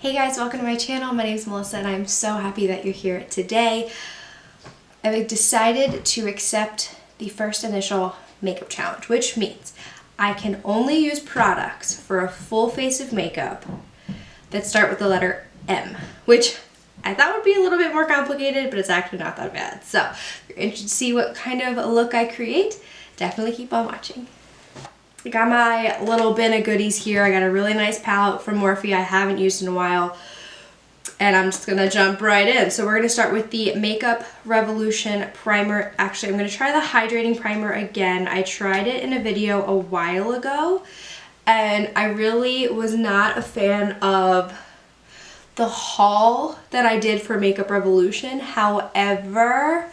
Hey guys, welcome to my channel. My name is Melissa and I'm so happy that you're here today. I've decided to accept the first initial makeup challenge, which means I can only use products for a full face of makeup that start with the letter M, which I thought would be a little bit more complicated, but it's actually not that bad. So if you're interested to see what kind of a look I create, definitely keep on watching. I got my little bin of goodies here. I got a really nice palette from Morphe I haven't used in a while. And I'm just gonna jump right in. So we're gonna start with the Makeup Revolution primer. Actually, I'm gonna try the hydrating primer again. I tried it in a video a while ago and I really was not a fan of the haul that I did for Makeup Revolution. However,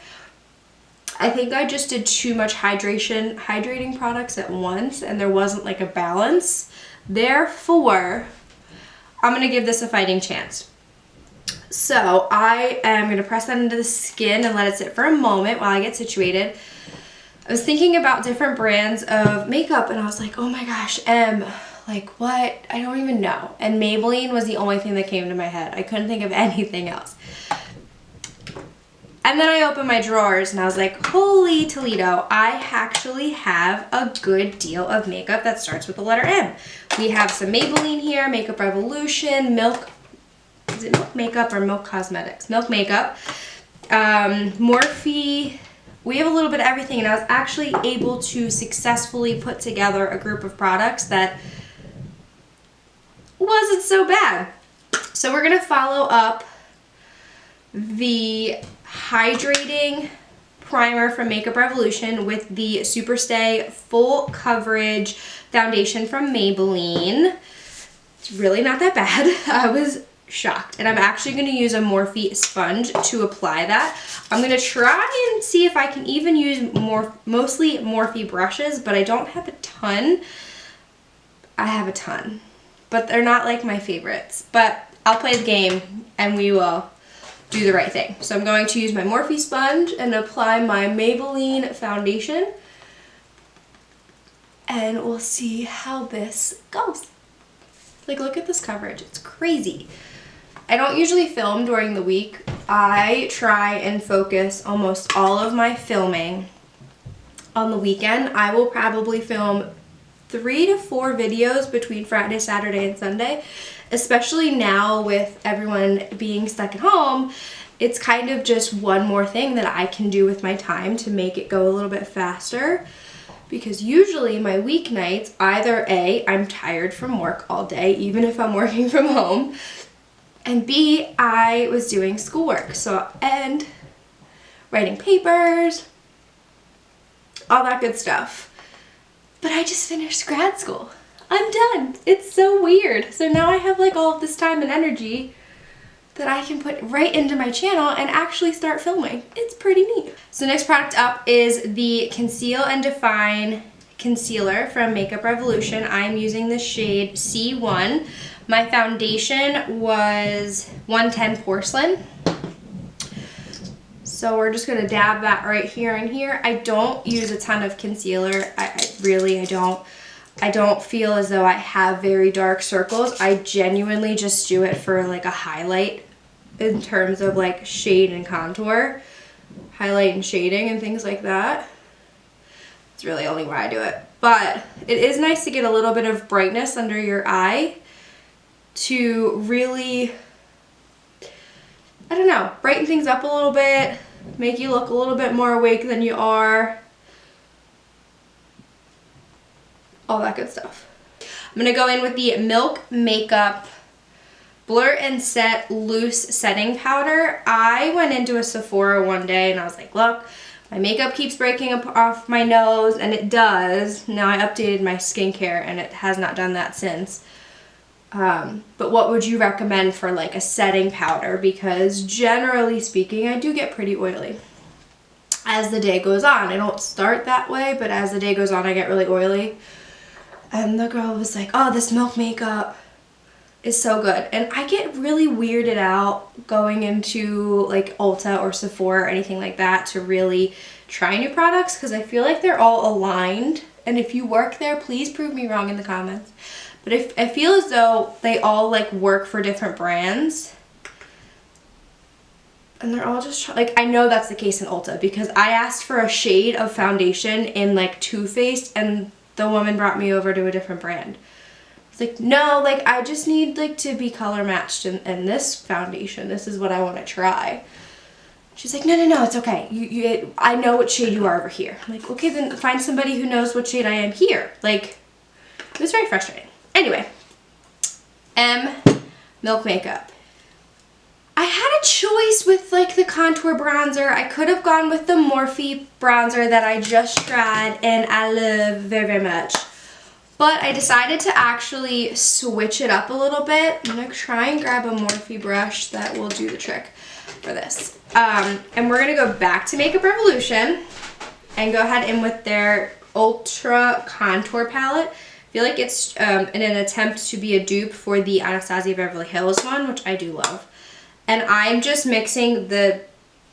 I think I just did too much hydrating products at once and there wasn't like a balance. Therefore, I'm gonna give this a fighting chance. So I am gonna press that into the skin and let it sit for a moment while I get situated. I was thinking about different brands of makeup and I was like, oh my gosh, like what? I don't even know. And Maybelline was the only thing that came to my head. I couldn't think of anything else. And then I opened my drawers and I was like, holy Toledo, I actually have a good deal of makeup that starts with the letter M. We have some Maybelline here, Makeup Revolution, is it Milk Makeup or Milk Cosmetics? Milk Makeup, Morphe. We have a little bit of everything and I was actually able to successfully put together a group of products that wasn't so bad. So we're gonna follow up the hydrating primer from Makeup Revolution with the Superstay Full Coverage Foundation from Maybelline. It's really not that bad. I was shocked. And I'm actually going to use a Morphe sponge to apply that. I'm going to try and see if I can even use mostly Morphe brushes, but I don't have a ton. I have a ton, but they're not like my favorites. But I'll play the game and we will do the right thing. So I'm going to use my Morphe sponge and apply my Maybelline foundation and we'll see how this goes. Like, look at this coverage, it's crazy. I don't usually film during the week. I try and focus almost all of my filming on the weekend. I will probably film 3 to 4 videos between Friday, Saturday, and Sunday. Especially now with everyone being stuck at home, it's kind of just one more thing that I can do with my time to make it go a little bit faster. Because usually my weeknights, either A, I'm tired from work all day, even if I'm working from home, and B, I was doing schoolwork, and writing papers, all that good stuff. But I just finished grad school. I'm done. It's so weird. So now I have like all of this time and energy that I can put right into my channel and actually start filming. It's pretty neat. So next product up is the Conceal and Define Concealer from Makeup Revolution. I'm using the shade C1. My foundation was 110 Porcelain. So we're just gonna dab that right here and here. I don't use a ton of concealer. I don't feel as though I have very dark circles. I genuinely just do it for like a highlight in terms of like shade and contour. Highlight and shading and things like that. It's really only why I do it. But it is nice to get a little bit of brightness under your eye to really, I don't know, brighten things up a little bit, make you look a little bit more awake than you are. All that good stuff. I'm gonna go in with the Milk Makeup Blur and Set Loose Setting Powder. I went into a Sephora one day and I was like, look, my makeup keeps breaking off my nose, and it does. Now I updated my skincare and it has not done that since. But what would you recommend for like a setting powder? Because generally speaking, I do get pretty oily as the day goes on. I don't start that way, but as the day goes on, I get really oily. And the girl was like, oh, this Milk makeup is so good. And I get really weirded out going into like Ulta or Sephora or anything like that to really try new products because I feel like they're all aligned. And if you work there, please prove me wrong in the comments. But I feel as though they all like work for different brands. And they're all just, like, I know that's the case in Ulta because I asked for a shade of foundation in like Too Faced and the woman brought me over to a different brand. It's like, no, like I just need like to be color matched in this foundation. This is what I want to try. She's like, no, it's okay. I know what shade you are over here. I'm like, okay, then find somebody who knows what shade I am here. Like, it was very frustrating. Anyway, Milk Makeup. I had a choice with like the contour bronzer. I could have gone with the Morphe bronzer that I just tried and I love very, very much. But I decided to actually switch it up a little bit. I'm gonna try and grab a Morphe brush that will do the trick for this. And we're gonna go back to Makeup Revolution and go ahead in with their Ultra Contour Palette. I feel like it's in an attempt to be a dupe for the Anastasia Beverly Hills one, which I do love. And I'm just mixing the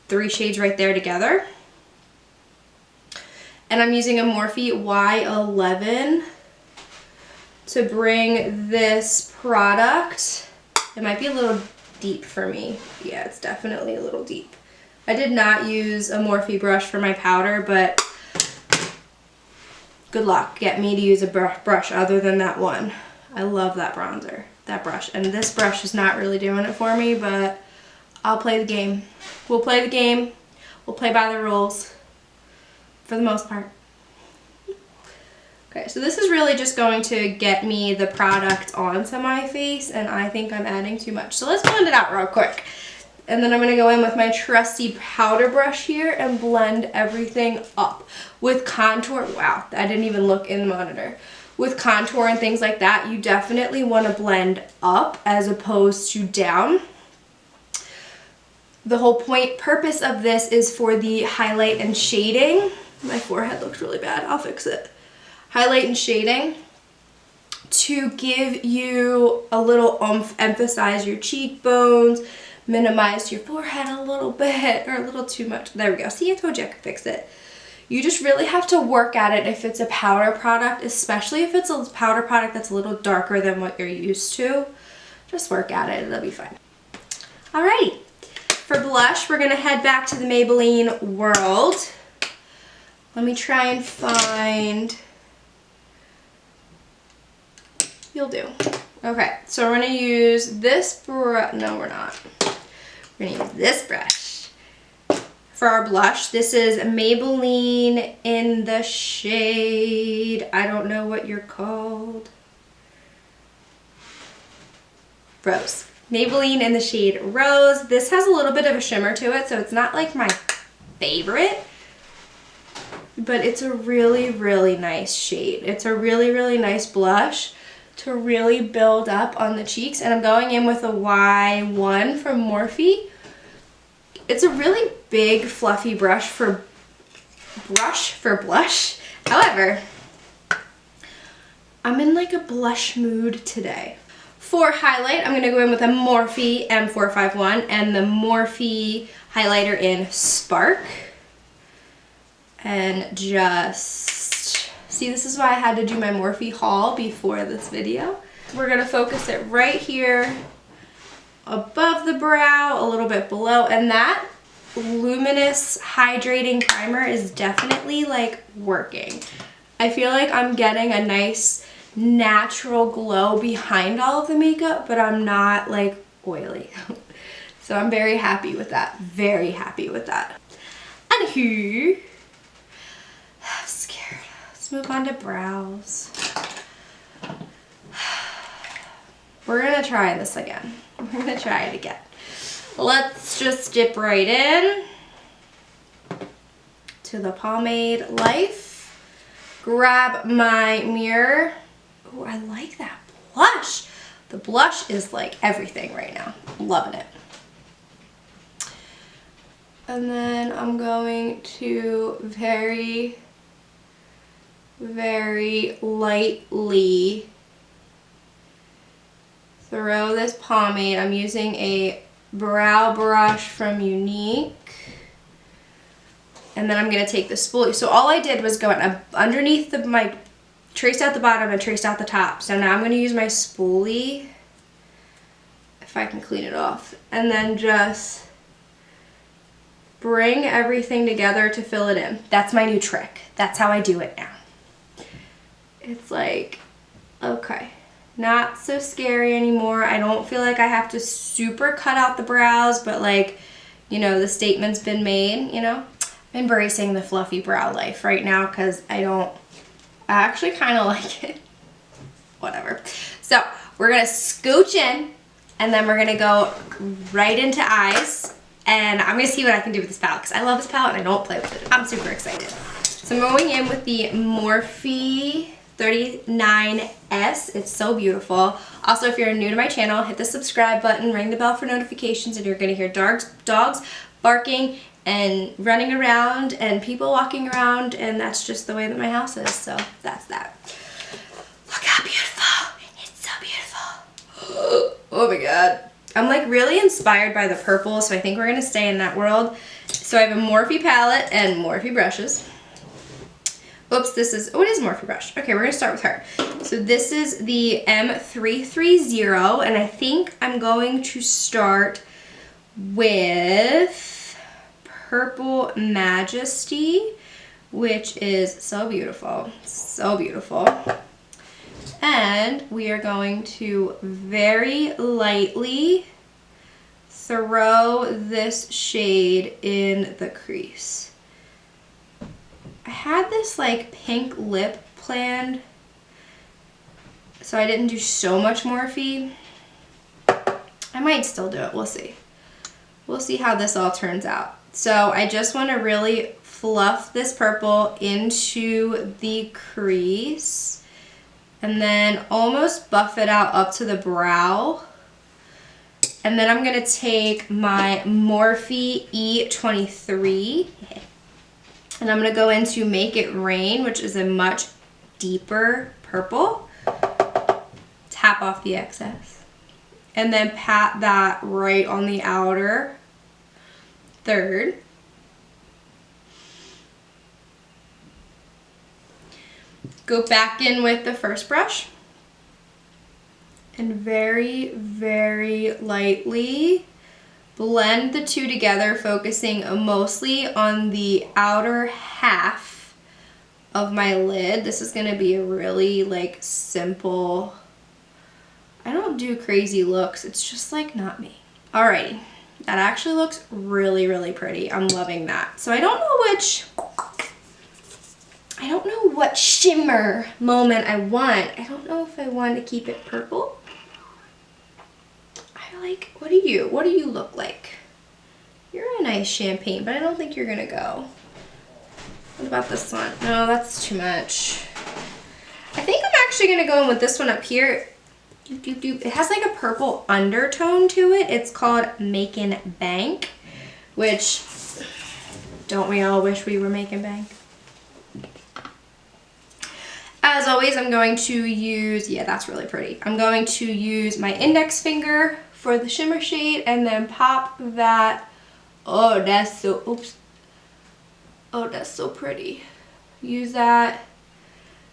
3 shades right there together. And I'm using a Morphe Y11 to bring this product. It might be a little deep for me. Yeah, it's definitely a little deep. I did not use a Morphe brush for my powder, but good luck. Get me to use a brush other than that one. I love that bronzer, that brush. And this brush is not really doing it for me, but I'll play the game. We'll play the game. We'll play by the rules for the most part. Okay, so this is really just going to get me the product onto my face, and I think I'm adding too much. So let's blend it out real quick. And then I'm going to go in with my trusty powder brush here and blend everything up. With contour, wow, I didn't even look in the monitor. With contour and things like that, you definitely want to blend up as opposed to down. The whole purpose of this is for the highlight and shading. My forehead looks really bad, I'll fix it. Highlight and shading to give you a little oomph, emphasize your cheekbones, minimize your forehead a little bit or a little too much. There we go. See, I told you I could fix it. You just really have to work at it if it's a powder product, especially if it's a powder product that's a little darker than what you're used to. Just work at it, it'll be fine. Alrighty, for blush, we're gonna head back to the Maybelline world. Let me try and find, you'll do. Okay, so we're gonna use this brush, no we're not. We're gonna use this brush for our blush. This is Maybelline in the shade, I don't know what you're called. Rose. Maybelline in the shade Rose. This has a little bit of a shimmer to it, so it's not like my favorite, but it's a really, really nice shade. It's a really, really nice blush to really build up on the cheeks, and I'm going in with a Y1 from Morphe. It's a really big fluffy brush for blush. However, I'm in like a blush mood today. For highlight, I'm gonna go in with a Morphe M451 and the Morphe highlighter in Spark. And just, see, this is why I had to do my Morphe haul before this video. We're gonna focus it right here above the brow, a little bit below, and that Luminous hydrating primer is definitely like working. I feel like I'm getting a nice natural glow behind all of the makeup, but I'm not like oily. So I'm very happy with that, very happy with that. And here, I'm scared. Let's move on to brows. We're gonna try this again. We're gonna try it again. Let's just dip right in to the Pomade Life. Grab my mirror. Oh, I like that blush. The blush is like everything right now. I'm loving it. And then I'm going to very, very lightly throw this pomade. I'm using a brow brush from Unique. And then I'm going to take the spoolie. So all I did was go underneath my traced out the bottom and traced out the top. So now I'm going to use my spoolie, if I can clean it off, and then just bring everything together to fill it in. That's my new trick. That's how I do it now. It's like, okay, not so scary anymore. I don't feel like I have to super cut out the brows, but like, you know, the statement's been made, you know? I'm embracing the fluffy brow life right now because I actually kind of like it. Whatever. So we're going to scooch in and then we're going to go right into eyes. And I'm going to see what I can do with this palette because I love this palette and I don't play with it. I'm super excited. So I'm going in with the Morphe 39S. It's so beautiful. Also, if you're new to my channel, hit the subscribe button, ring the bell for notifications, and you're going to hear dogs barking and running around and people walking around, and that's just the way that my house is. So that's that. Look how beautiful. It's so beautiful. Oh my god. I'm like really inspired by the purple, so I think we're going to stay in that world. So I have a Morphe palette and Morphe brushes. Oops, this is, oh, it is Morphe brush. Okay, we're going to start with her. So this is the M330, and I think I'm going to start with Purple Majesty, which is so beautiful. So beautiful. And we are going to very lightly throw this shade in the crease. I had this like pink lip planned, so I didn't do so much Morphe. I might still do it, we'll see. We'll see how this all turns out. So I just want to really fluff this purple into the crease and then almost buff it out up to the brow. And then I'm going to take my Morphe E23 and I'm going to go into Make It Rain, which is a much deeper purple. Tap off the excess. And then pat that right on the outer third. Go back in with the first brush. And very, very lightly blend the two together, focusing mostly on the outer half of my lid. This is going to be a really like simple, I don't do crazy looks. It's just like not me. Alrighty, that actually looks really, really pretty. I'm loving that. So I don't know what shimmer moment I want. I don't know if I want to keep it purple. Like, what do you look like? You're a nice champagne, but I don't think you're gonna go. What about this one? No, that's too much. I think I'm actually gonna go in with this one up here. It has like a purple undertone to it. It's called Makin' Bank, which, don't we all wish we were making bank? As always, I'm going to use, yeah, that's really pretty. I'm going to use my index finger for the shimmer shade and then pop that. Oh, that's so, oops. Oh, that's so pretty. Use that,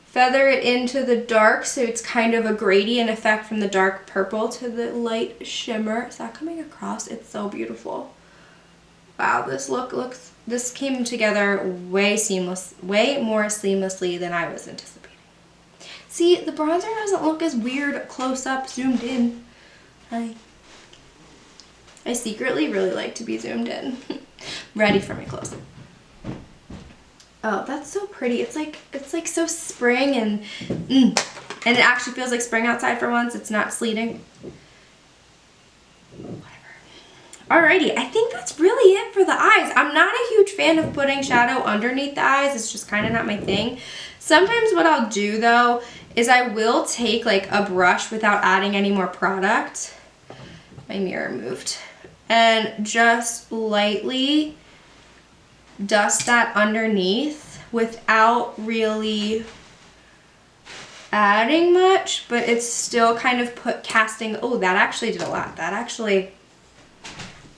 feather it into the dark so it's kind of a gradient effect from the dark purple to the light shimmer. Is that coming across? It's so beautiful. Wow, this came together way more seamlessly than I was anticipating. See, the bronzer doesn't look as weird close up, zoomed in. I secretly really like to be zoomed in. Ready for my close-up. Oh, that's so pretty. It's like so spring and it actually feels like spring outside for once. It's not sleeting. Whatever. Alrighty, I think that's really it for the eyes. I'm not a huge fan of putting shadow underneath the eyes. It's just kind of not my thing. Sometimes what I'll do though is I will take like a brush without adding any more product. My mirror moved. And just lightly dust that underneath without really adding much, but it's still kind of casting. Oh, that actually did a lot. That actually,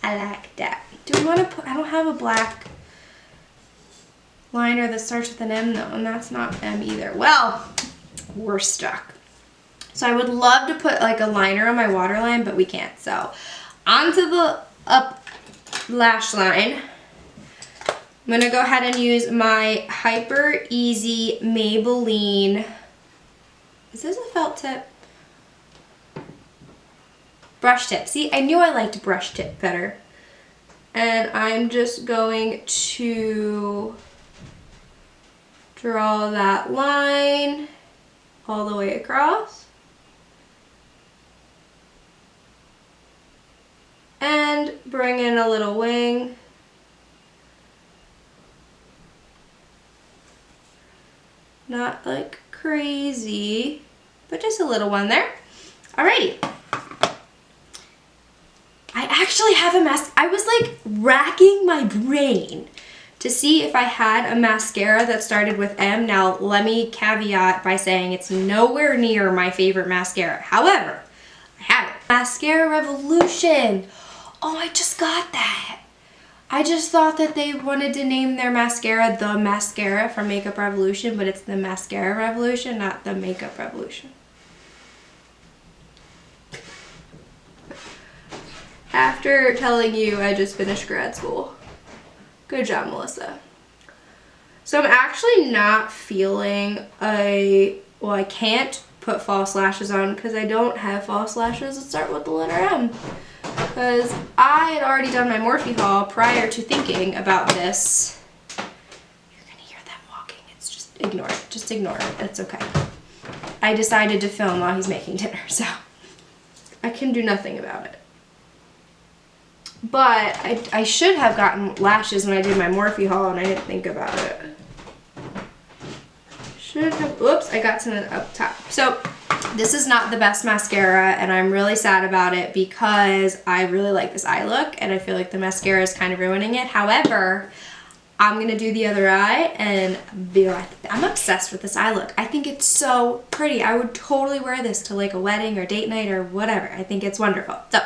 I like that. Do we want to put, I don't have a black liner that starts with an M though, and that's not M either. Well, we're stuck. So I would love to put like a liner on my waterline, but we can't. So onto the up lash line. I'm gonna go ahead and use my Hyper Easy Maybelline. Is this a felt tip? Brush tip. See, I knew I liked brush tip better. And I'm just going to draw that line all the way across. And bring in a little wing. Not like crazy, but just a little one there. Alrighty. I actually have a mask. I was like racking my brain to see if I had a mascara that started with M. Now, let me caveat by saying it's nowhere near my favorite mascara. However, I have it. Mascara Revolution. Oh, I just got that. I just thought that they wanted to name their mascara the Mascara from Makeup Revolution, but it's the Mascara Revolution, not the Makeup Revolution. After telling you I just finished grad school. Good job, Melissa. So I'm actually not feeling well, I can't put false lashes on because I don't have false lashes that start with the letter M. Because I had already done my Morphe haul prior to thinking about this. You're gonna hear them walking. It's just ignore it. Just ignore it. It's okay. I decided to film while he's making dinner, so I can do nothing about it. But I should have gotten lashes when I did my Morphe haul and I didn't think about it. Should have, whoops, I got something up top. So this is not the best mascara and I'm really sad about it because I really like this eye look and I feel like the mascara is kind of ruining it. However, I'm gonna do the other eye and be like, I'm obsessed with this eye look. I think it's so pretty. I would totally wear this to like a wedding or date night or whatever. I think it's wonderful. So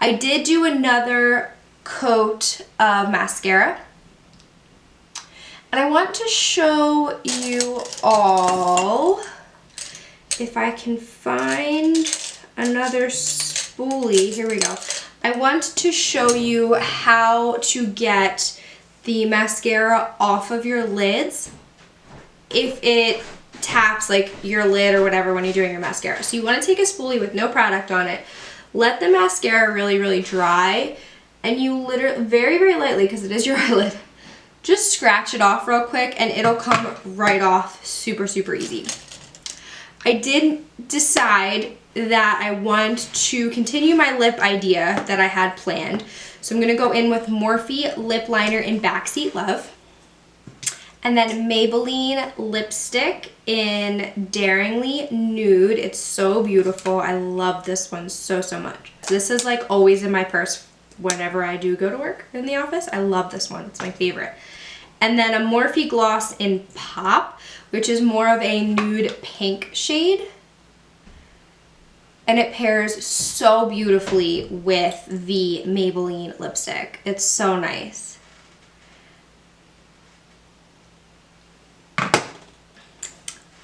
I did do another coat of mascara. And I want to show you all, if I can find another spoolie, here we go. I want to show you how to get the mascara off of your lids if it taps like your lid or whatever when you're doing your mascara. So you want to take a spoolie with no product on it, let the mascara really dry, and you literally, very lightly, because it is your eyelid, just scratch it off real quick and it'll come right off super easy. I did decide that I want to continue my lip idea that I had planned. So I'm going to go in with Morphe Lip Liner in Backseat Love. And then Maybelline lipstick in Daringly Nude. It's so beautiful. I love this one so much. This is like always in my purse whenever I do go to work in the office. I love this one. It's my favorite. And then a Morphe gloss in Pop, which is more of a nude pink shade. And it pairs so beautifully with the Maybelline lipstick. It's so nice.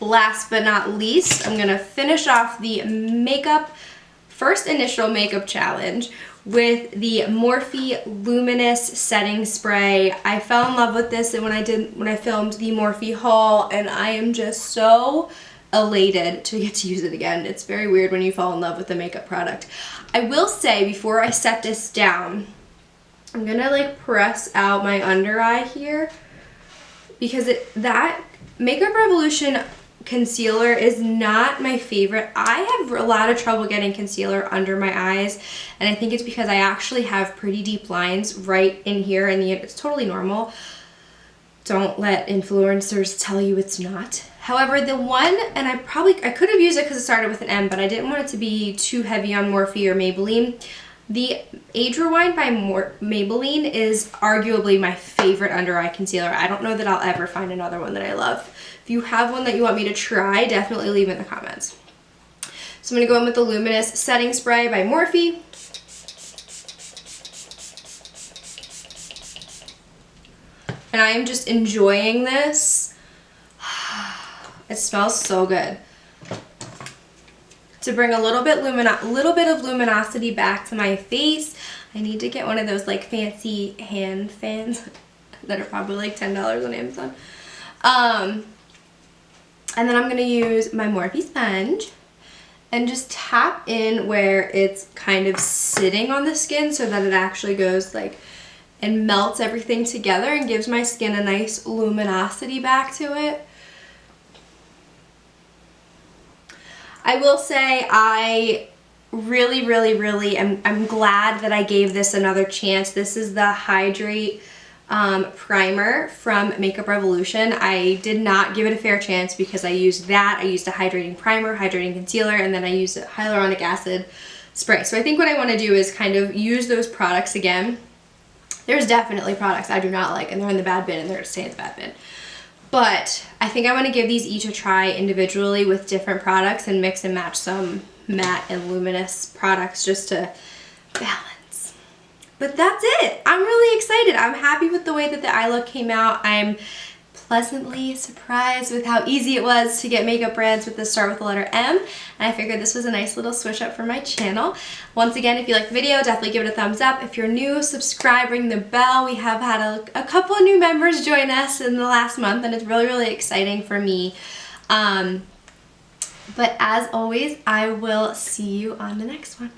Last but not least, I'm gonna finish off the makeup, first initial makeup challenge with the Morphe Luminous setting spray. I fell in love with this when I filmed the Morphe haul, and I am just so elated to get to use it again. It's very weird when you fall in love with a makeup product. I will say before I set this down, I'm gonna like press out my under eye here because that Makeup Revolution concealer is not my favorite. I have a lot of trouble getting concealer under my eyes, and I think it's because I actually have pretty deep lines right in here, and it's totally normal. Don't let influencers tell you it's not. However, the one, and I could have used it because it started with an M, but I didn't want it to be too heavy on Morphe or Maybelline. The Age Rewind by Maybelline is arguably my favorite under eye concealer. I don't know that I'll ever find another one that I love. If you have one that you want me to try, definitely leave it in the comments. So I'm going to go in with the Luminous Setting Spray by Morphe. And I am just enjoying this. It smells so good. to bring a little bit of luminosity back to my face. I need to get one of those like fancy hand fans that are probably like $10 on Amazon. And then I'm going to use my Morphe sponge and just tap in where it's kind of sitting on the skin so that it actually goes like and melts everything together and gives my skin a nice luminosity back to it. I will say I really I'm glad that I gave this another chance. This is the Hydrate primer from Makeup Revolution. I did not give it a fair chance because I used that. I used a hydrating primer, hydrating concealer, and then I used a hyaluronic acid spray. So I think what I want to do is kind of use those products again. There's definitely products I do not like, and they're in the bad bin, and they're going to stay in the bad bin. But I think I want to give these each a try individually with different products and mix and match some matte and luminous products just to balance. But that's it. I'm really excited. I'm happy with the way that the eye look came out. I'm pleasantly surprised with how easy it was to get makeup brands with the start with the letter M. And I figured this was a nice little switch up for my channel. Once again, if you like the video, definitely give it a thumbs up. If you're new, subscribe, ring the bell. We have had a couple of new members join us in the last month, and it's really exciting for me. But as always, I will see you on the next one.